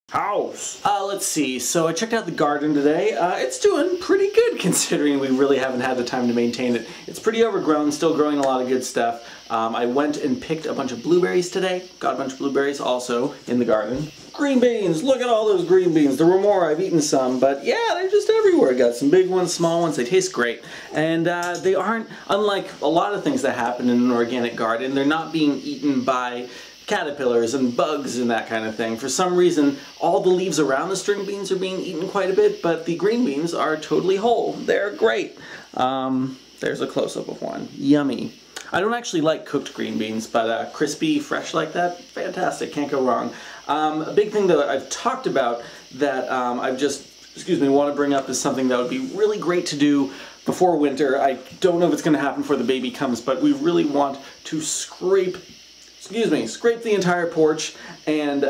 House. Let's see, so I checked out the garden today. It's doing pretty good considering we really haven't had the time to maintain it. It's pretty overgrown, still growing a lot of good stuff. I went and picked a bunch of blueberries today. Got a bunch of blueberries also in the garden. Green beans, look at all those green beans. There were more, I've eaten some, but yeah, they're just everywhere. Got some big ones, small ones, they taste great. And they aren't, unlike a lot of things that happen in an organic garden, they're not being eaten by caterpillars and bugs and that kind of thing. For some reason, all the leaves around the string beans are being eaten quite a bit, but the green beans are totally whole. They're great. There's a close-up of one. Yummy. I don't actually like cooked green beans, but crispy, fresh like that, fantastic, can't go wrong. A big thing that I've talked about that I've just, want to bring up is something that would be really great to do before winter. I don't know if it's going to happen before the baby comes, but we really want to scrape the entire porch and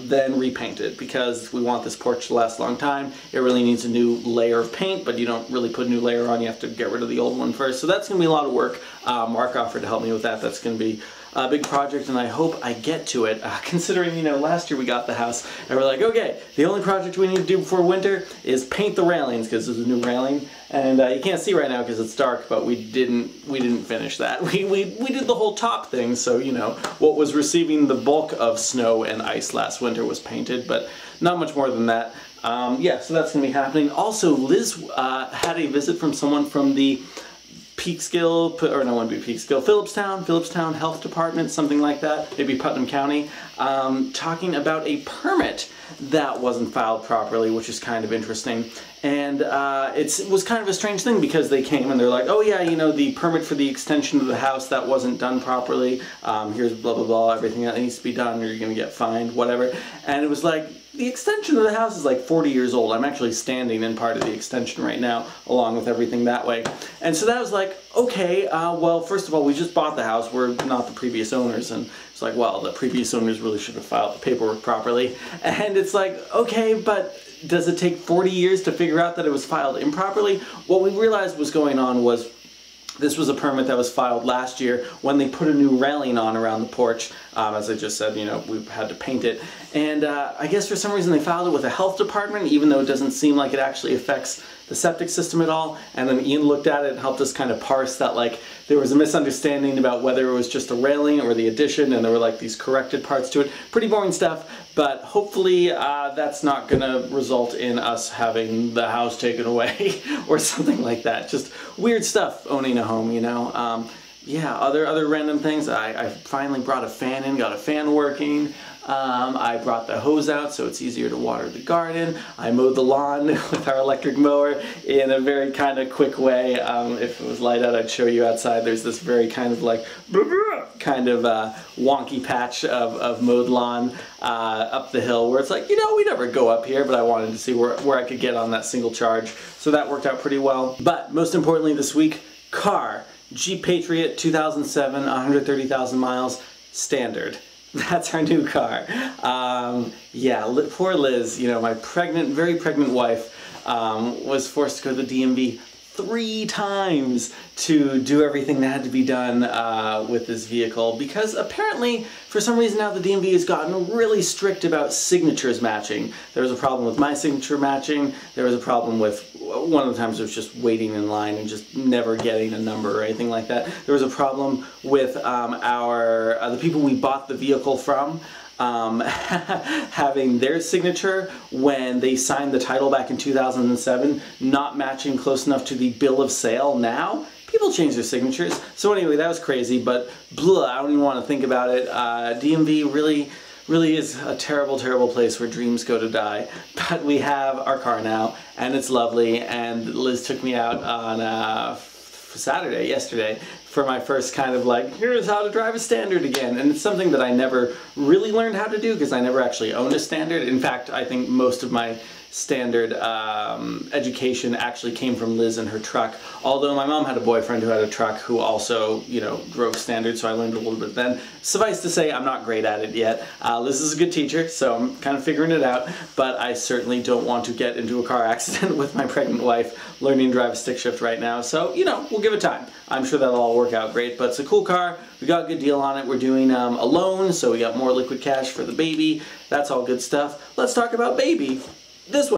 then repaint it because we want this porch to last a long time. It really needs a new layer of paint, but you don't really put a new layer on. You have to get rid of the old one first. So that's going to be a lot of work. Mark offered to help me with that. That's going to be a big project, and I hope I get to it. Considering, you know, last year we got the house, and we're like, okay, the only project we need to do before winter is paint the railings, because there's a new railing, and you can't see right now because it's dark, but we didn't finish that. We did the whole top thing, so, you know, what was receiving the bulk of snow and ice last winter was painted, but not much more than that. Yeah, so that's going to be happening. Also, Liz had a visit from someone from the Phillipstown Health Department, something like that, maybe Putnam County, talking about a permit that wasn't filed properly, which is kind of interesting. And it was kind of a strange thing because they came and they're like, oh yeah, you know, the permit for the extension of the house, that wasn't done properly, here's blah blah blah, everything that needs to be done or you're gonna get fined, whatever. And it was like, the extension of the house is like 40 years old. I'm actually standing in part of the extension right now, along with everything that way. And so that was like, okay, well, first of all, we just bought the house. We're not the previous owners. And it's like, well, the previous owners really should have filed the paperwork properly. And it's like, okay, but does it take 40 years to figure out that it was filed improperly? What we realized was going on was this was a permit that was filed last year when they put a new railing on around the porch. As I just said, you know, we had to paint it. And I guess for some reason they filed it with the health department, even though it doesn't seem like it actually affects the septic system at all. And then Ian looked at it and helped us kind of parse that, like, there was a misunderstanding about whether it was just a railing or the addition, and there were like these corrected parts to it. Pretty boring stuff, but hopefully that's not gonna result in us having the house taken away or something like that. Just weird stuff owning a home, you know. Yeah, other random things. I finally brought a fan in, got a fan working. I brought the hose out so it's easier to water the garden. I mowed the lawn with our electric mower in a very kind of quick way. If it was light out, I'd show you outside. There's this very kind of like kind of wonky patch of mowed lawn up the hill where it's like, you know, we never go up here, but I wanted to see where I could get on that single charge. So that worked out pretty well. But most importantly this week, car. Jeep Patriot 2007, 130,000 miles, standard. That's our new car. Yeah, poor Liz, you know, my very pregnant wife was forced to go to the DMV 3 times to do everything that had to be done with this vehicle, because apparently for some reason now the DMV has gotten really strict about signatures matching. There was a problem with my signature matching. There was a problem with one of the times it was just waiting in line and just never getting a number or anything like that. There was a problem with the people we bought the vehicle from having their signature when they signed the title back in 2007 not matching close enough to the bill of sale now. People change their signatures. So anyway, that was crazy, but blah, I don't even want to think about it. DMV really is a terrible, terrible place where dreams go to die. But we have our car now, and it's lovely, and Liz took me out on yesterday, for my first kind of like, here's how to drive a Standard again. And it's something that I never really learned how to do because I never actually owned a Standard. In fact, I think most of my Standard education actually came from Liz and her truck, although my mom had a boyfriend who had a truck who also, you know, drove Standard, so I learned a little bit then. Suffice to say, I'm not great at it yet. Liz is a good teacher, so I'm kind of figuring it out, but I certainly don't want to get into a car accident with my pregnant wife learning to drive a stick shift right now, so, you know, we'll give it time. I'm sure that'll all work out great. But it's a cool car. We got a good deal on it. We're doing a loan, so we got more liquid cash for the baby. That's all good stuff. Let's talk about baby. This one.